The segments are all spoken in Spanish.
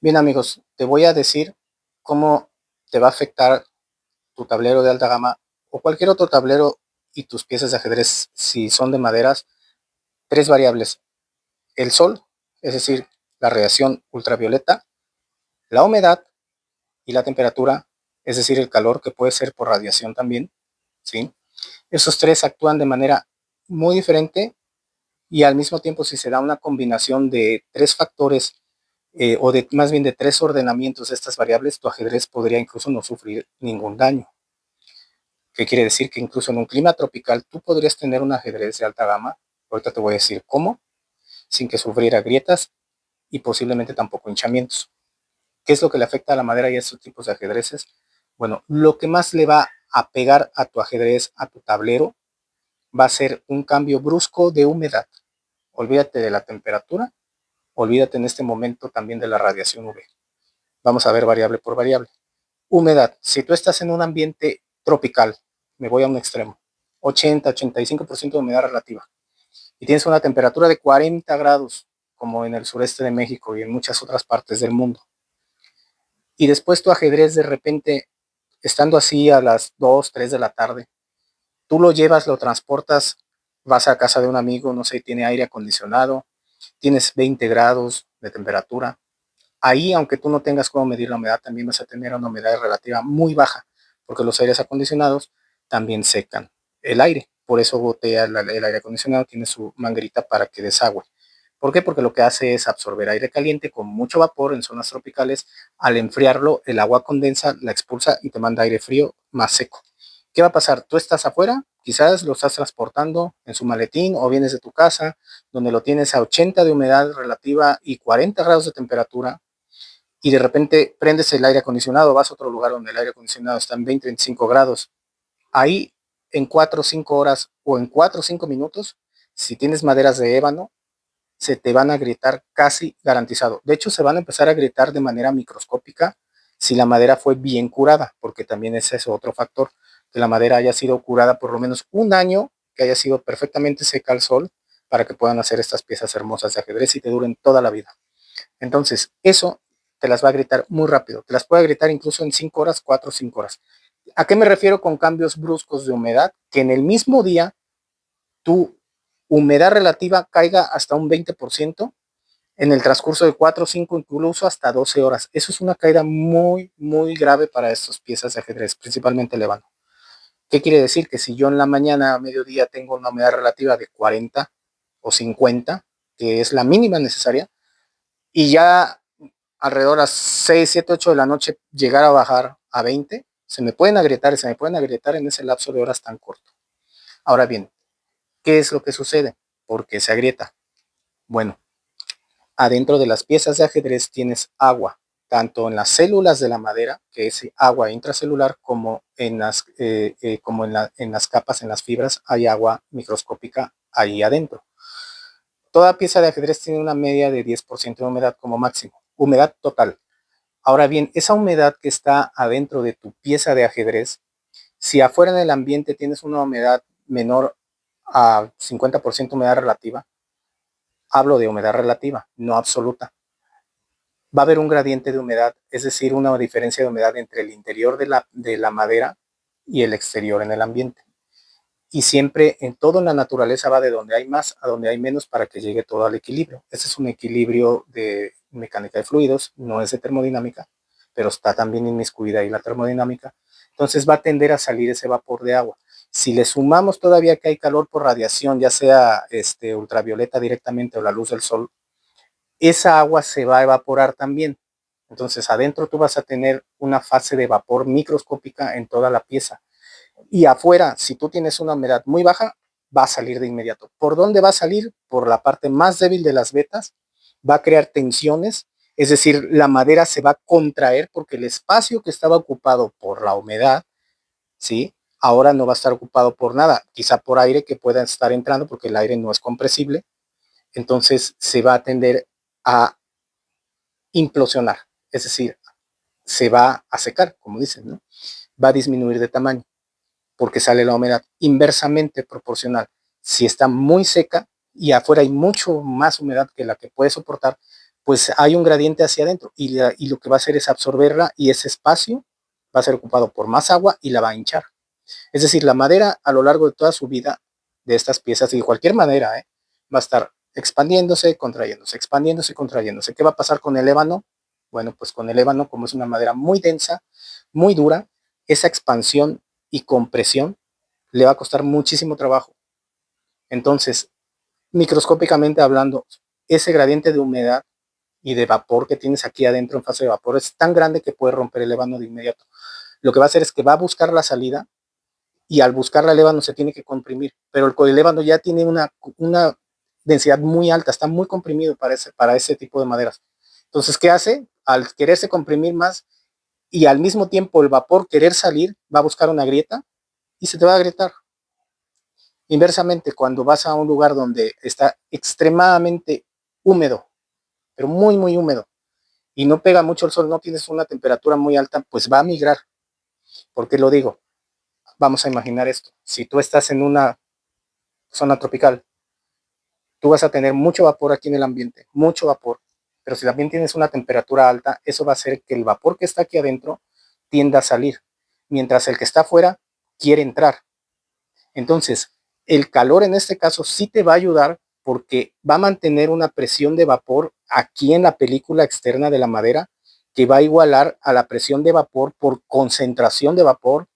Bien amigos, te voy a decir cómo te va a afectar tu tablero de alta gama o cualquier otro tablero y tus piezas de ajedrez si son de maderas. Tres variables: el sol, es decir, la radiación ultravioleta, la humedad y la temperatura, es decir, el calor que puede ser por radiación también, ¿sí? Esos tres actúan de manera muy diferente y al mismo tiempo, si se da una combinación de tres factores, o de más bien de tres ordenamientos de estas variables, tu ajedrez podría incluso no sufrir ningún daño. ¿Qué quiere decir? Que incluso en un clima tropical tú podrías tener un ajedrez de alta gama, ahorita te voy a decir cómo, sin que sufriera grietas y posiblemente tampoco hinchamientos. ¿Qué es lo que le afecta a la madera y a estos tipos de ajedrezes? Bueno, lo que más le va a pegar a tu ajedrez, a tu tablero, va a ser un cambio brusco de humedad. Olvídate de la temperatura, olvídate en este momento también de la radiación UV. Vamos a ver variable por variable. Humedad. Si tú estás en un ambiente tropical, me voy a un extremo, 80-85% de humedad relativa, y tienes una temperatura de 40 grados, como en el sureste de México y en muchas otras partes del mundo, y después tu ajedrez de repente, estando así a las 2, 3 de la tarde, tú lo llevas, lo transportas, vas a casa de un amigo, no sé, tiene aire acondicionado, tienes 20 grados de temperatura. Ahí, aunque tú no tengas cómo medir la humedad, también vas a tener una humedad relativa muy baja, porque los aires acondicionados también secan el aire. Por eso gotea el aire acondicionado, tiene su manguerita para que desagüe. ¿Por qué? Porque lo que hace es absorber aire caliente con mucho vapor en zonas tropicales. Al enfriarlo, el agua condensa, la expulsa y te manda aire frío más seco. ¿Qué va a pasar? Tú estás afuera, quizás lo estás transportando en su maletín o vienes de tu casa, donde lo tienes a 80 de humedad relativa y 40 grados de temperatura, y de repente prendes el aire acondicionado, vas a otro lugar donde el aire acondicionado está en 20, 25 grados. Ahí en 4 o 5 horas o en 4 o 5 minutos, si tienes maderas de ébano, se te van a agrietar casi garantizado. De hecho, se van a empezar a agrietar de manera microscópica si la madera fue bien curada, porque también es ese otro factor, que la madera haya sido curada por lo menos un año, que haya sido perfectamente seca al sol, para que puedan hacer estas piezas hermosas de ajedrez y te duren toda la vida. Entonces, eso te las va a gritar muy rápido. Te las puede gritar incluso en 5 horas, 4 o 5 horas. ¿A qué me refiero con cambios bruscos de humedad? Que en el mismo día tu humedad relativa caiga hasta un 20% en el transcurso de 4 o 5, incluso hasta 12 horas. Eso es una caída muy, muy grave para estas piezas de ajedrez, principalmente el ébano. ¿Qué quiere decir? Que si yo en la mañana a mediodía tengo una humedad relativa de 40 o 50, que es la mínima necesaria, y ya alrededor a las 6, 7, 8 de la noche llegar a bajar a 20, se me pueden agrietar en ese lapso de horas tan corto. Ahora bien, ¿qué es lo que sucede? ¿Por qué se agrieta? Bueno, adentro de las piezas de ajedrez tienes agua, tanto en las células de la madera, que es agua intracelular, como en las capas, en las fibras, hay agua microscópica ahí adentro. Toda pieza de ajedrez tiene una media de 10% de humedad como máximo, humedad total. Ahora bien, esa humedad que está adentro de tu pieza de ajedrez, si afuera en el ambiente tienes una humedad menor a 50% humedad relativa, hablo de humedad relativa, no absoluta, va a haber un gradiente de humedad, es decir, una diferencia de humedad entre el interior de la madera y el exterior en el ambiente. Y siempre en todo en la naturaleza va de donde hay más a donde hay menos para que llegue todo al equilibrio. Ese es un equilibrio de mecánica de fluidos, no es de termodinámica, pero está también inmiscuida ahí la termodinámica. Entonces va a tender a salir ese vapor de agua. Si le sumamos todavía que hay calor por radiación, ya sea ultravioleta directamente o la luz del sol, esa agua se va a evaporar también. Entonces adentro tú vas a tener una fase de vapor microscópica en toda la pieza. Y afuera, si tú tienes una humedad muy baja, va a salir de inmediato. ¿Por dónde va a salir? Por la parte más débil de las vetas, va a crear tensiones, es decir, la madera se va a contraer porque el espacio que estaba ocupado por la humedad, ¿sí? Ahora no va a estar ocupado por nada, quizá por aire que pueda estar entrando porque el aire no es compresible, entonces se va a tender a implosionar, es decir, se va a secar, como dicen, ¿no? Va a disminuir de tamaño porque sale la humedad inversamente proporcional. Si está muy seca y afuera hay mucho más humedad que la que puede soportar, pues hay un gradiente hacia adentro y lo que va a hacer es absorberla y ese espacio va a ser ocupado por más agua y la va a hinchar. Es decir, la madera a lo largo de toda su vida de estas piezas, y de cualquier manera, va a estar expandiéndose, contrayéndose, expandiéndose, contrayéndose. ¿Qué va a pasar con el ébano? Bueno, pues con el ébano, como es una madera muy densa, muy dura, esa expansión y compresión le va a costar muchísimo trabajo. Entonces, microscópicamente hablando, ese gradiente de humedad y de vapor que tienes aquí adentro en fase de vapor es tan grande que puede romper el ébano de inmediato. Lo que va a hacer es que va a buscar la salida y al buscarla el ébano se tiene que comprimir, pero el ébano ya tiene una densidad muy alta, está muy comprimido para ese tipo de maderas. Entonces, ¿qué hace? Al quererse comprimir más y al mismo tiempo el vapor querer salir, va a buscar una grieta y se te va a agrietar. Inversamente, cuando vas a un lugar donde está extremadamente húmedo, pero muy, muy húmedo, y no pega mucho el sol, no tienes una temperatura muy alta, pues va a migrar. ¿Por qué lo digo? Vamos a imaginar esto. Si tú estás en una zona tropical, tú vas a tener mucho vapor aquí en el ambiente, mucho vapor, pero si también tienes una temperatura alta, eso va a hacer que el vapor que está aquí adentro tienda a salir, mientras el que está afuera quiere entrar. Entonces, el calor en este caso sí te va a ayudar porque va a mantener una presión de vapor aquí en la película externa de la madera que va a igualar a la presión de vapor por concentración de vapor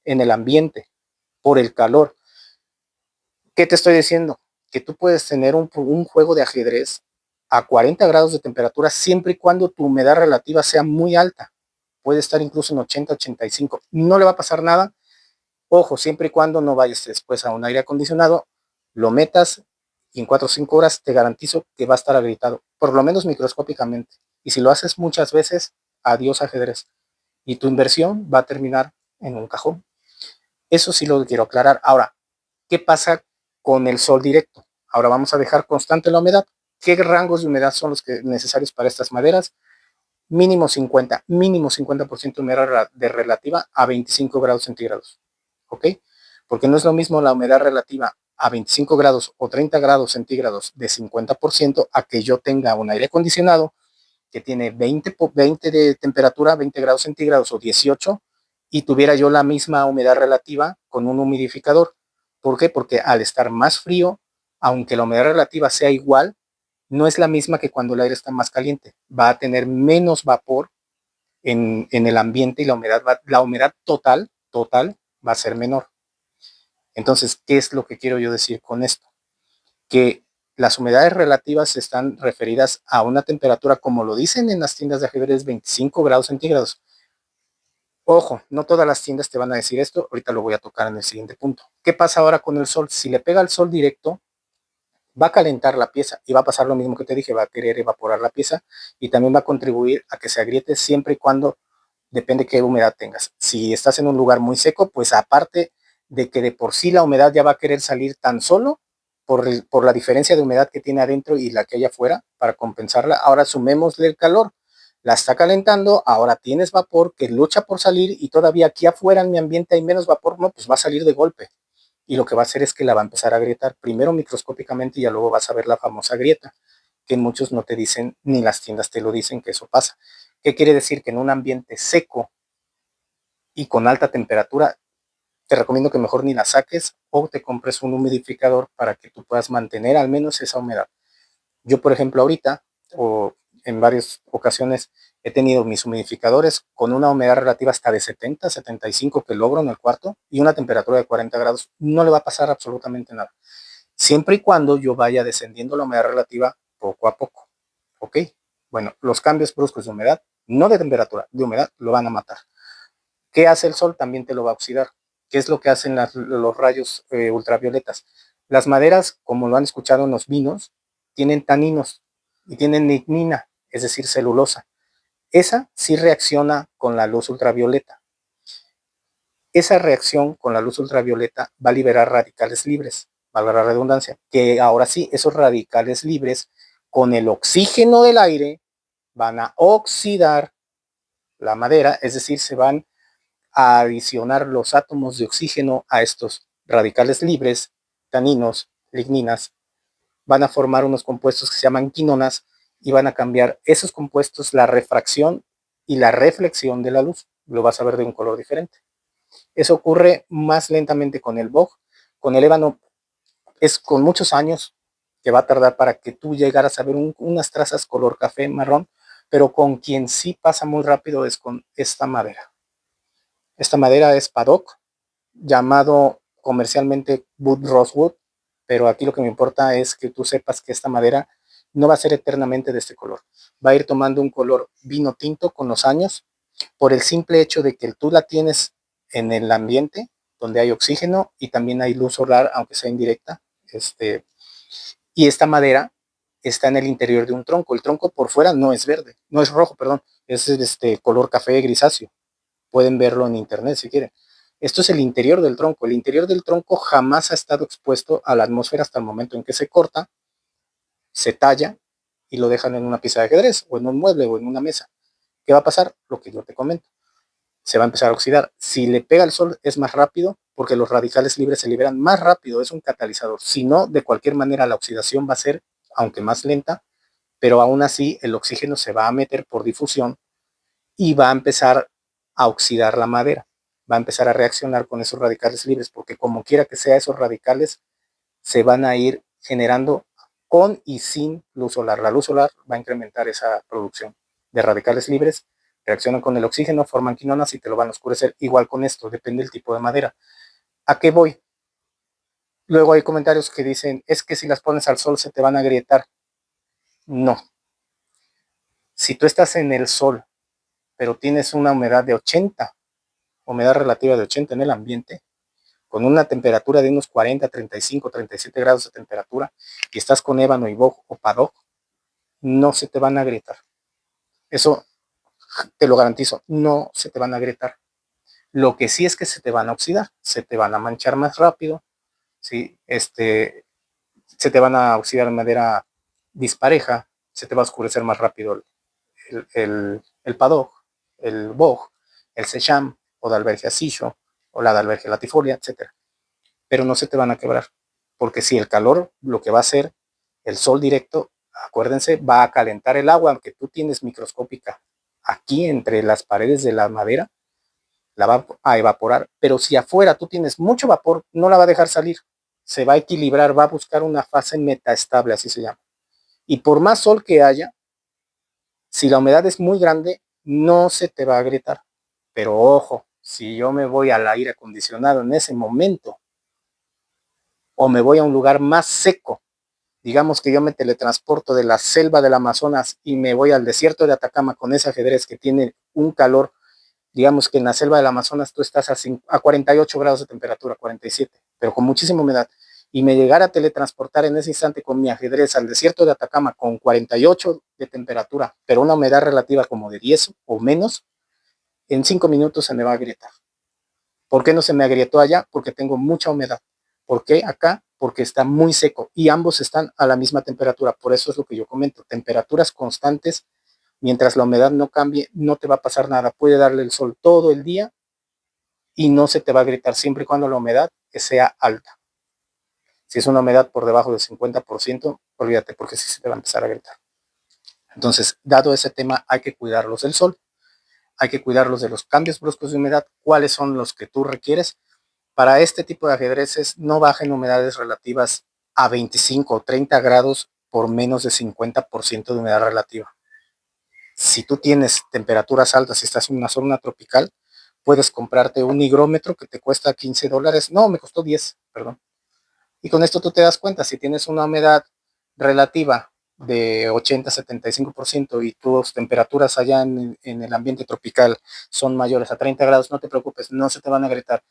en el ambiente, por el calor. ¿Qué te estoy diciendo? Que tú puedes tener un juego de ajedrez a 40 grados de temperatura siempre y cuando tu humedad relativa sea muy alta. Puede estar incluso en 80, 85. No le va a pasar nada. Ojo, siempre y cuando no vayas después a un aire acondicionado, lo metas y en 4 o 5 horas te garantizo que va a estar habilitado, por lo menos microscópicamente. Y si lo haces muchas veces, adiós ajedrez. Y tu inversión va a terminar en un cajón. Eso sí lo quiero aclarar. Ahora, ¿qué pasa con el sol directo? Ahora vamos a dejar constante la humedad. ¿Qué rangos de humedad son los que necesarios para estas maderas? Mínimo 50% de humedad de relativa a 25 grados centígrados. ¿Ok? Porque no es lo mismo la humedad relativa a 25 grados o 30 grados centígrados de 50% a que yo tenga un aire acondicionado que tiene 20 de temperatura, 20 grados centígrados o 18, y tuviera yo la misma humedad relativa con un humidificador. ¿Por qué? Porque al estar más frío, aunque la humedad relativa sea igual, no es la misma que cuando el aire está más caliente. Va a tener menos vapor en el ambiente y la humedad total va a ser menor. Entonces, ¿qué es lo que quiero yo decir con esto? Que las humedades relativas están referidas a una temperatura, como lo dicen en las tiendas de ajedrez, 25 grados centígrados. Ojo, no todas las tiendas te van a decir esto, ahorita lo voy a tocar en el siguiente punto. ¿Qué pasa ahora con el sol? Si le pega el sol directo, va a calentar la pieza y va a pasar lo mismo que te dije, va a querer evaporar la pieza y también va a contribuir a que se agriete siempre y cuando depende qué humedad tengas. Si estás en un lugar muy seco, pues aparte de que de por sí la humedad ya va a querer salir tan solo por la diferencia de humedad que tiene adentro y la que hay afuera para compensarla, ahora sumémosle el calor. La está calentando, ahora tienes vapor que lucha por salir y todavía aquí afuera en mi ambiente hay menos vapor, no, pues va a salir de golpe. Y lo que va a hacer es que la va a empezar a agrietar, primero microscópicamente y ya luego vas a ver la famosa grieta, que muchos no te dicen, ni las tiendas te lo dicen que eso pasa. ¿Qué quiere decir? Que en un ambiente seco y con alta temperatura, te recomiendo que mejor ni la saques o te compres un humidificador para que tú puedas mantener al menos esa humedad. Yo, por ejemplo, ahorita o en varias ocasiones he tenido mis humidificadores con una humedad relativa hasta de 70, 75 que logro en el cuarto y una temperatura de 40 grados. No le va a pasar absolutamente nada. Siempre y cuando yo vaya descendiendo la humedad relativa poco a poco. ¿Ok? Bueno, los cambios bruscos de humedad, no de temperatura, de humedad, lo van a matar. ¿Qué hace el sol? También te lo va a oxidar. ¿Qué es lo que hacen los rayos ultravioletas? Las maderas, como lo han escuchado en los vinos, tienen taninos y tienen lignina, es decir, celulosa. Esa sí reacciona con la luz ultravioleta. Esa reacción con la luz ultravioleta va a liberar radicales libres, valga la redundancia, que ahora sí, esos radicales libres con el oxígeno del aire van a oxidar la madera, es decir, se van a adicionar los átomos de oxígeno a estos radicales libres, taninos, ligninas, van a formar unos compuestos que se llaman quinonas y van a cambiar esos compuestos, la refracción y la reflexión de la luz. Lo vas a ver de un color diferente. Eso ocurre más lentamente con el boj. Con el ébano es con muchos años que va a tardar para que tú llegaras a ver unas trazas color café, marrón, pero con quien sí pasa muy rápido es con esta madera. Esta madera es Paddock, llamado comercialmente Wood Rosewood, pero aquí lo que me importa es que tú sepas que esta madera no va a ser eternamente de este color. Va a ir tomando un color vino tinto con los años, por el simple hecho de que tú la tienes en el ambiente donde hay oxígeno y también hay luz solar, aunque sea indirecta. Y esta madera está en el interior de un tronco. El tronco por fuera no es verde, no es rojo, perdón, es color café grisáceo. Pueden verlo en internet si quieren. Esto es el interior del tronco. El interior del tronco jamás ha estado expuesto a la atmósfera hasta el momento en que se corta, se talla y lo dejan en una pieza de ajedrez o en un mueble o en una mesa. ¿Qué va a pasar? Lo que yo te comento. Se va a empezar a oxidar. Si le pega el sol es más rápido porque los radicales libres se liberan más rápido, es un catalizador. Si no, de cualquier manera la oxidación va a ser, aunque más lenta, pero aún así el oxígeno se va a meter por difusión y va a empezar a oxidar la madera. Va a empezar a reaccionar con esos radicales libres, porque como quiera que sea, esos radicales se van a ir generando con y sin luz solar. La luz solar va a incrementar esa producción de radicales libres, reaccionan con el oxígeno, forman quinonas y te lo van a oscurecer. Igual con esto, depende del tipo de madera. ¿A qué voy? Luego hay comentarios que dicen, es que si las pones al sol se te van a agrietar. No. Si tú estás en el sol, pero tienes una humedad de 80, humedad relativa de 80 en el ambiente, con una temperatura de unos 40, 35, 37 grados de temperatura, y estás con ébano y boj o paddock, no se te van a agrietar. Eso te lo garantizo, no se te van a agrietar. Lo que sí es que se te van a oxidar, se te van a manchar más rápido, ¿sí? Se te van a oxidar de manera dispareja, se te va a oscurecer más rápido el paddock, el boj, el secham o Dalbergia sillo o la Dalbergia latifolia, etcétera. Pero no se te van a quebrar, porque si el calor lo que va a hacer, el sol directo, acuérdense, va a calentar el agua, aunque tú tienes microscópica aquí entre las paredes de la madera, la va a evaporar, pero si afuera tú tienes mucho vapor, no la va a dejar salir, se va a equilibrar, va a buscar una fase metaestable, así se llama. Y por más sol que haya, si la humedad es muy grande, no se te va a agrietar. Pero ojo, si yo me voy al aire acondicionado en ese momento, o me voy a un lugar más seco, digamos que yo me teletransporto de la selva del Amazonas y me voy al desierto de Atacama con ese ajedrez que tiene un calor, digamos que en la selva del Amazonas tú estás a 48 grados de temperatura, 47, pero con muchísima humedad, y me llegara a teletransportar en ese instante con mi ajedrez al desierto de Atacama con 48 de temperatura, pero una humedad relativa como de 10 o menos, en 5 minutos se me va a agrietar. ¿Por qué no se me agrietó allá? Porque tengo mucha humedad. ¿Por qué acá? Porque está muy seco y ambos están a la misma temperatura. Por eso es lo que yo comento. Temperaturas constantes, mientras la humedad no cambie, no te va a pasar nada. Puede darle el sol todo el día y no se te va a agrietar siempre y cuando la humedad sea alta. Si es una humedad por debajo del 50%, olvídate porque sí se te va a empezar a agrietar. Entonces, dado ese tema, hay que cuidarlos del sol, hay que cuidarlos de los cambios bruscos de humedad, cuáles son los que tú requieres. Para este tipo de ajedrezes no bajen humedades relativas a 25 o 30 grados por menos de 50% de humedad relativa. Si tú tienes temperaturas altas y estás en una zona tropical, puedes comprarte un higrómetro que te cuesta $15. No, me costó 10, perdón. Y con esto tú te das cuenta, si tienes una humedad relativa de 80-75% y tus temperaturas allá en el ambiente tropical son mayores a 30 grados, no te preocupes, no se te van a agrietar.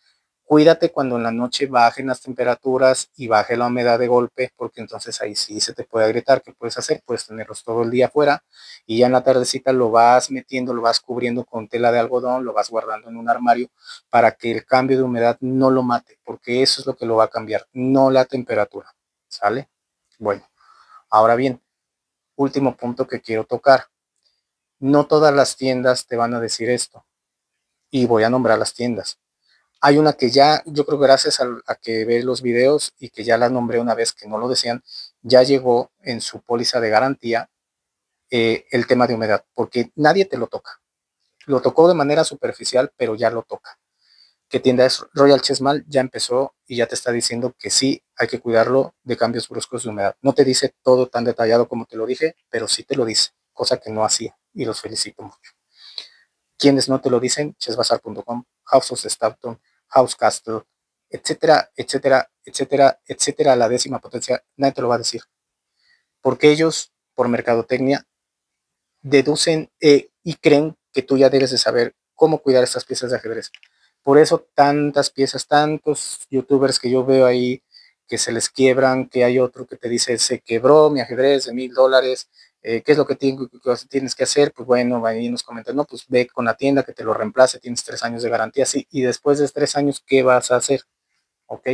Cuídate cuando en la noche bajen las temperaturas y baje la humedad de golpe, porque entonces ahí sí se te puede agrietar. ¿Qué puedes hacer? Puedes tenerlos todo el día afuera y ya en la tardecita lo vas metiendo, lo vas cubriendo con tela de algodón, lo vas guardando en un armario para que el cambio de humedad no lo mate, porque eso es lo que lo va a cambiar, no la temperatura. ¿Sale? Bueno, ahora bien, último punto que quiero tocar. No todas las tiendas te van a decir esto y voy a nombrar las tiendas. Hay una que ya, yo creo que gracias a que ve los videos y que ya la nombré una vez que no lo decían, ya llegó en su póliza de garantía el tema de humedad, porque nadie te lo toca. Lo tocó de manera superficial, pero ya lo toca. ¿Qué tienda es? Royal Chessmal ya empezó y ya te está diciendo que sí hay que cuidarlo de cambios bruscos de humedad. No te dice todo tan detallado como te lo dije, pero sí te lo dice, cosa que no hacía y los felicito mucho. Quienes no te lo dicen, chessbazaar.com, House of Stoughton, House Castle, etcétera, etcétera, etcétera, etcétera, a la décima potencia, nadie te lo va a decir. Porque ellos, por mercadotecnia, deducen y creen que tú ya debes de saber cómo cuidar estas piezas de ajedrez. Por eso tantas piezas, tantos youtubers que yo veo ahí que se les quiebran, que hay otro que te dice, se quebró mi ajedrez de $1000, ¿qué es lo que tienes que hacer? Pues bueno, ahí nos comentan, no, pues ve con la tienda que te lo reemplace, tienes 3 años de garantía, sí, y después de 3 años, ¿qué vas a hacer? ¿Ok?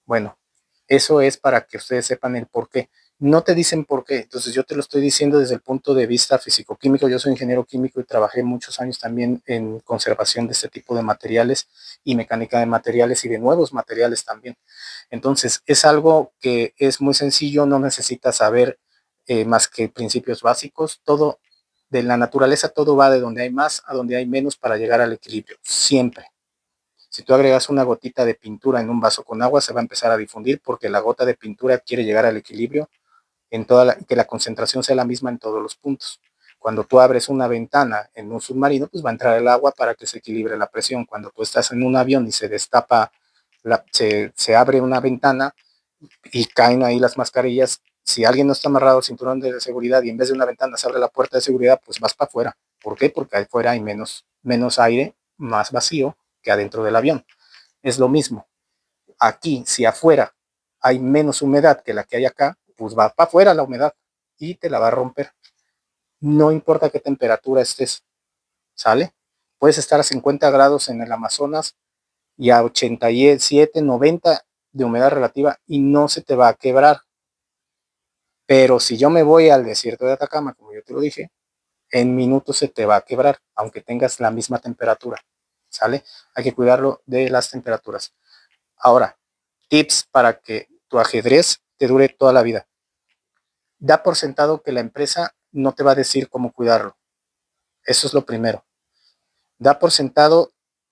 Bueno, eso es para que ustedes sepan el por qué. No te dicen por qué, entonces yo te lo estoy diciendo desde el punto de vista físico-químico. Yo soy ingeniero químico y trabajé muchos años también en conservación de este tipo de materiales y mecánica de materiales y de nuevos materiales también. Entonces, es algo que es muy sencillo, no necesitas saber más que principios básicos. Todo de la naturaleza, todo va de donde hay más a donde hay menos para llegar al equilibrio, siempre. Si tú agregas una gotita de pintura en un vaso con agua, se va a empezar a difundir porque la gota de pintura quiere llegar al equilibrio en que la concentración sea la misma en todos los puntos. Cuando tú abres una ventana en un submarino, pues va a entrar el agua para que se equilibre la presión. Cuando tú estás en un avión y se destapa, se abre una ventana y caen ahí las mascarillas, si alguien no está amarrado al cinturón de seguridad y en vez de una ventana se abre la puerta de seguridad, pues vas para afuera. ¿Por qué? Porque afuera hay menos aire, más vacío que adentro del avión. Es lo mismo. Aquí, si afuera hay menos humedad que la que hay acá, pues va para afuera la humedad y te la va a romper. No importa qué temperatura estés, ¿sale? Puedes estar a 50 grados en el Amazonas y a 87, 90 de humedad relativa y no se te va a quebrar. Pero si yo me voy al desierto de Atacama, como yo te lo dije, en minutos se te va a quebrar, aunque tengas la misma temperatura, ¿sale? Hay que cuidarlo de las temperaturas. Ahora, tips para que tu ajedrez te dure toda la vida. Da por sentado que la empresa no te va a decir cómo cuidarlo. Eso es lo primero. Da por sentado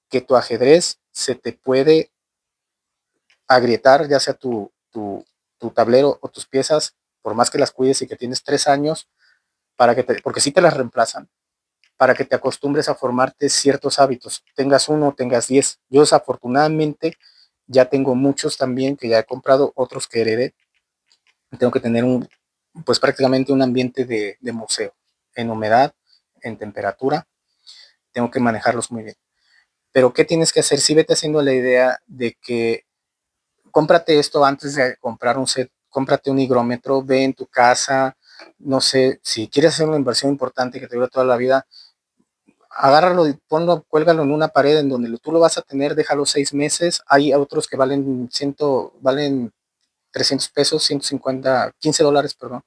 que tu ajedrez se te puede agrietar, ya sea tu tablero o tus piezas, por más que las cuides y que tienes 3 años, porque si sí te las reemplazan, para que te acostumbres a formarte ciertos hábitos, tengas uno o tengas 10. Yo desafortunadamente ya tengo muchos también que ya he comprado, otros que heredé. Tengo que tener pues prácticamente un ambiente de museo, en humedad, en temperatura, tengo que manejarlos muy bien. Pero ¿qué tienes que hacer? Si vete haciendo la idea de que cómprate esto antes de comprar un set, cómprate un higrómetro, ve en tu casa, no sé, si quieres hacer una inversión importante que te dure toda la vida, agárralo y ponlo, cuélgalo en una pared en donde tú lo vas a tener, déjalo 6 meses. Hay otros que valen 300 pesos, 150, $15, perdón,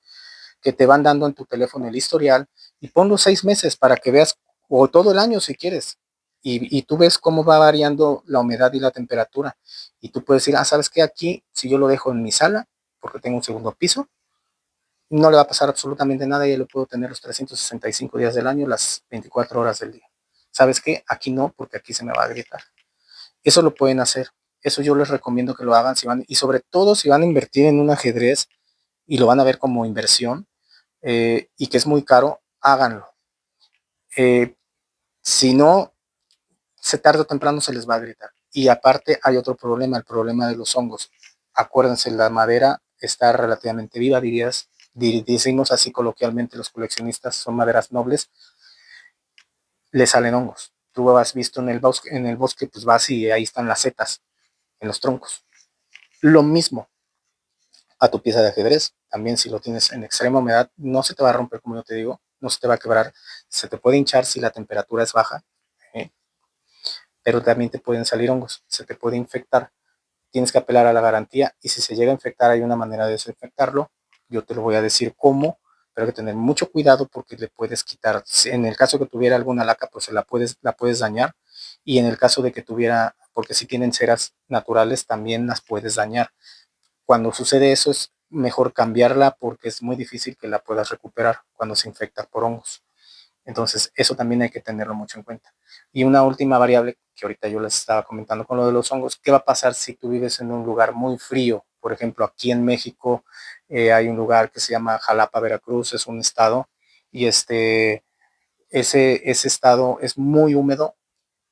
que te van dando en tu teléfono el historial y ponlo 6 meses para que veas, o todo el año si quieres, y tú ves cómo va variando la humedad y la temperatura. Y tú puedes decir, ¿sabes qué? Aquí, si yo lo dejo en mi sala, porque tengo un segundo piso, no le va a pasar absolutamente nada y yo lo puedo tener los 365 días del año, las 24 horas del día. ¿Sabes qué? Aquí no, porque aquí se me va a agrietar. Eso lo pueden hacer. Eso yo les recomiendo que lo hagan si van, y sobre todo si van a invertir en un ajedrez y lo van a ver como inversión, y que es muy caro, háganlo. Eh, si no, se tarde o temprano se les va a gritar. Y aparte hay otro problema, el problema de los hongos. Acuérdense, la madera está relativamente viva, decimos así coloquialmente los coleccionistas, son maderas nobles, le salen hongos. Tú has visto en el bosque, pues vas y ahí están las setas en los troncos. Lo mismo a tu pieza de ajedrez, también si lo tienes en extrema humedad, no se te va a romper, como yo te digo, no se te va a quebrar, se te puede hinchar si la temperatura es baja, ¿eh? Pero también te pueden salir hongos, se te puede infectar. Tienes que apelar a la garantía y si se llega a infectar hay una manera de desinfectarlo. Yo te lo voy a decir cómo, pero hay que tener mucho cuidado porque le puedes quitar. En el caso que tuviera alguna laca, pues la puedes dañar. Y en el caso de que porque si tienen ceras naturales, también las puedes dañar. Cuando sucede eso es mejor cambiarla porque es muy difícil que la puedas recuperar cuando se infecta por hongos. Entonces, eso también hay que tenerlo mucho en cuenta. Y una última variable que ahorita yo les estaba comentando con lo de los hongos, ¿qué va a pasar si tú vives en un lugar muy frío? Por ejemplo, aquí en México hay un lugar que se llama Jalapa, Veracruz, es un estado, y ese estado es muy húmedo,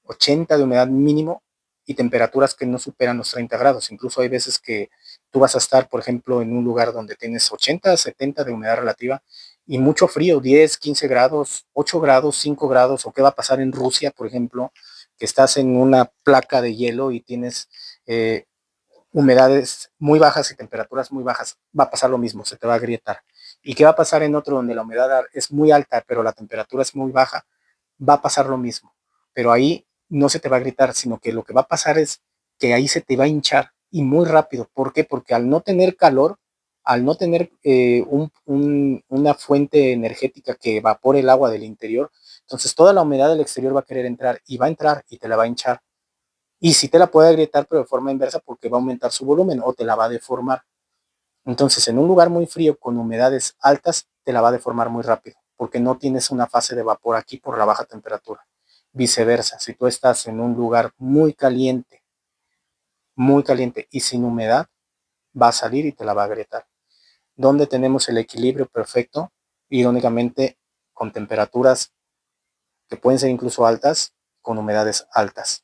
80 de humedad mínimo y temperaturas que no superan los 30 grados. Incluso hay veces que tú vas a estar, por ejemplo, en un lugar donde tienes 80, 70 de humedad relativa y mucho frío, 10, 15 grados, 8 grados, 5 grados, o qué va a pasar en Rusia, por ejemplo, que estás en una placa de hielo y tienes humedades muy bajas y temperaturas muy bajas, va a pasar lo mismo, se te va a agrietar. ¿Y qué va a pasar en otro donde la humedad es muy alta, pero la temperatura es muy baja? Va a pasar lo mismo, pero ahí no se te va a gritar, sino que lo que va a pasar es que ahí se te va a hinchar y muy rápido. ¿Por qué? Porque al no tener calor, al no tener una fuente energética que evapore el agua del interior, entonces toda la humedad del exterior va a querer entrar y va a entrar y te la va a hinchar. Y sí te la puede agrietar, pero de forma inversa porque va a aumentar su volumen o te la va a deformar. Entonces, en un lugar muy frío con humedades altas, te la va a deformar muy rápido, porque no tienes una fase de vapor aquí por la baja temperatura. Viceversa, si tú estás en un lugar muy caliente y sin humedad, va a salir y te la va a agrietar. Donde tenemos el equilibrio perfecto, irónicamente, con temperaturas que pueden ser incluso altas, con humedades altas.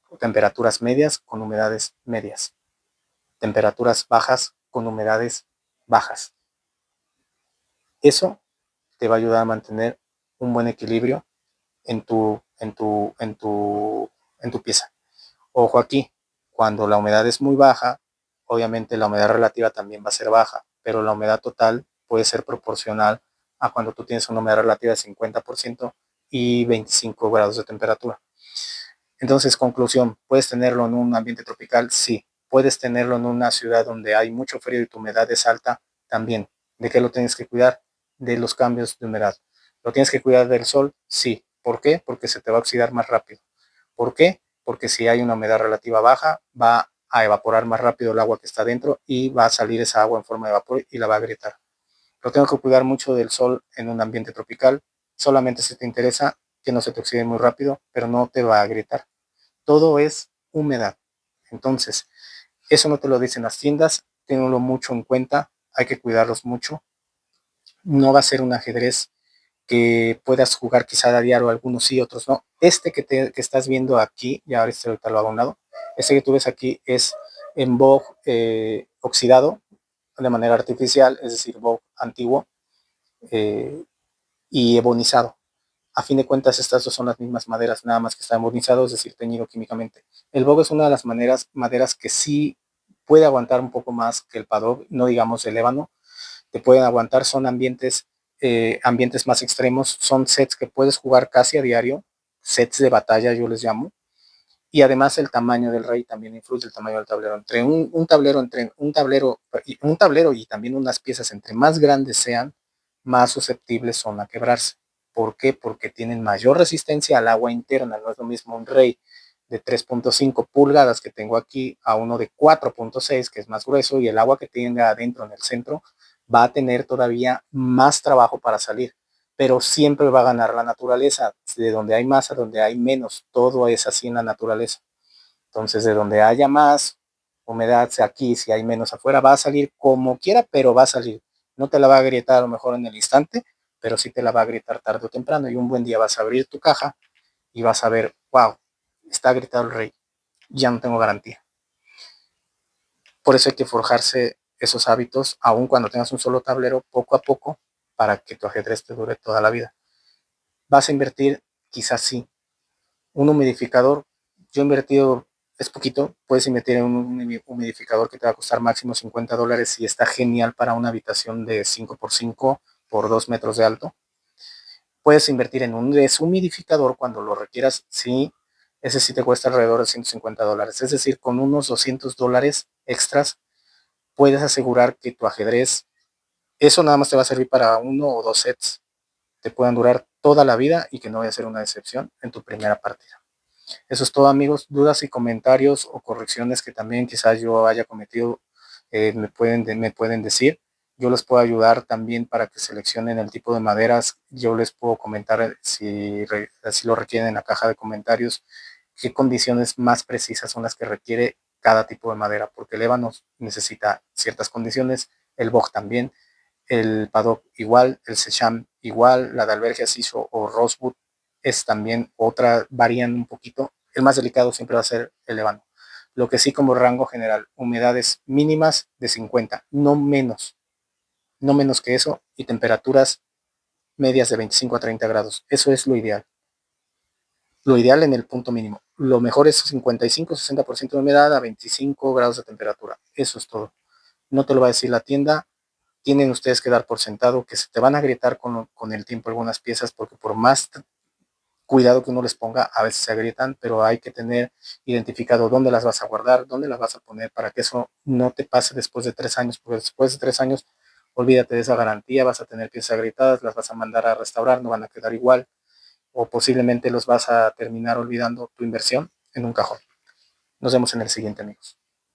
O temperaturas medias con humedades medias. Temperaturas bajas con humedades bajas. Eso te va a ayudar a mantener un buen equilibrio en tu pieza. Ojo aquí, cuando la humedad es muy baja, obviamente la humedad relativa también va a ser baja, pero la humedad total puede ser proporcional a cuando tú tienes una humedad relativa de 50% y 25 grados de temperatura. Entonces, conclusión, ¿puedes tenerlo en un ambiente tropical? Sí. ¿Puedes tenerlo en una ciudad donde hay mucho frío y tu humedad es alta? También. ¿De qué lo tienes que cuidar? De los cambios de humedad. ¿Lo tienes que cuidar del sol? Sí. ¿Por qué? Porque se te va a oxidar más rápido. ¿Por qué? Porque si hay una humedad relativa baja, va a evaporar más rápido el agua que está dentro y va a salir esa agua en forma de vapor y la va a agrietar. Lo tengo que cuidar mucho del sol en un ambiente tropical. Solamente si te interesa que no se te oxide muy rápido, pero no te va a agrietar. Todo es humedad. Entonces, eso no te lo dicen las tiendas, tenganlo mucho en cuenta, hay que cuidarlos mucho. No va a ser un ajedrez que puedas jugar quizá a diario, algunos sí, otros no. Que estás viendo aquí, ya ahorita lo hago a un lado, este que tú ves aquí es en Vogue oxidado de manera artificial, es decir, Vogue antiguo eh, y ebonizado. A fin de cuentas, estas dos son las mismas maderas, nada más que está ebonizado, es decir, teñido químicamente. El bog es una de las maderas que sí puede aguantar un poco más que el padrón, no digamos el ébano, te pueden aguantar, son ambientes más extremos, son sets que puedes jugar casi a diario, sets de batalla yo les llamo, y además el tamaño del rey también influye, el tamaño del tablero. Entre un tablero y también unas piezas, entre más grandes sean, más susceptibles son a quebrarse. ¿Por qué? Porque tienen mayor resistencia al agua interna. No es lo mismo un rey de 3.5 pulgadas que tengo aquí a uno de 4.6, que es más grueso, y el agua que tenga adentro en el centro va a tener todavía más trabajo para salir, pero siempre va a ganar la naturaleza. De donde hay más a donde hay menos, todo es así en la naturaleza. Entonces, de donde haya más humedad, sea aquí, si hay menos afuera, va a salir como quiera, pero va a salir. No te la va a agrietar a lo mejor en el instante, pero sí te la va a agrietar tarde o temprano. Y un buen día vas a abrir tu caja y vas a ver, wow, está agrietado el rey, ya no tengo garantía. Por eso hay que forjarse esos hábitos, aun cuando tengas un solo tablero, poco a poco, para que tu ajedrez te dure toda la vida. ¿Vas a invertir? Quizás sí. Un humidificador, yo he invertido, es poquito, puedes invertir en un humidificador que te va a costar máximo $50 y está genial para una habitación de 5x5 por 2 metros de alto. Puedes invertir en un deshumidificador cuando lo requieras, sí, ese sí te cuesta alrededor de $150. Es decir, con unos $200 extras puedes asegurar que tu ajedrez, eso nada más te va a servir para uno o dos sets, te puedan durar toda la vida y que no vaya a ser una decepción en tu primera partida. Eso es todo, amigos. Dudas y comentarios o correcciones que también quizás yo haya cometido, me pueden decir. Yo les puedo ayudar también para que seleccionen el tipo de maderas. Yo les puedo comentar si lo requieren en la caja de comentarios, qué condiciones más precisas son las que requiere cada tipo de madera, porque el ébano necesita ciertas condiciones, el boj también, el paddock igual, el secham igual, la de albergia siso o rosewood es también otra, varían un poquito. El más delicado siempre va a ser el ébano. Lo que sí, como rango general, humedades mínimas de 50, no menos que eso, y temperaturas medias de 25 a 30 grados. Eso es lo ideal. Lo ideal en el punto mínimo. Lo mejor es 55-60% de humedad a 25 grados de temperatura. Eso es todo. No te lo va a decir la tienda. Tienen ustedes que dar por sentado que se te van a agrietar con el tiempo algunas piezas, porque por más cuidado que uno les ponga, a veces se agrietan, pero hay que tener identificado dónde las vas a guardar, dónde las vas a poner para que eso no te pase después de 3 años, porque después de 3 años, olvídate de esa garantía, vas a tener piezas agrietadas, las vas a mandar a restaurar, no van a quedar igual, o posiblemente los vas a terminar olvidando tu inversión en un cajón. Nos vemos en el siguiente, amigos.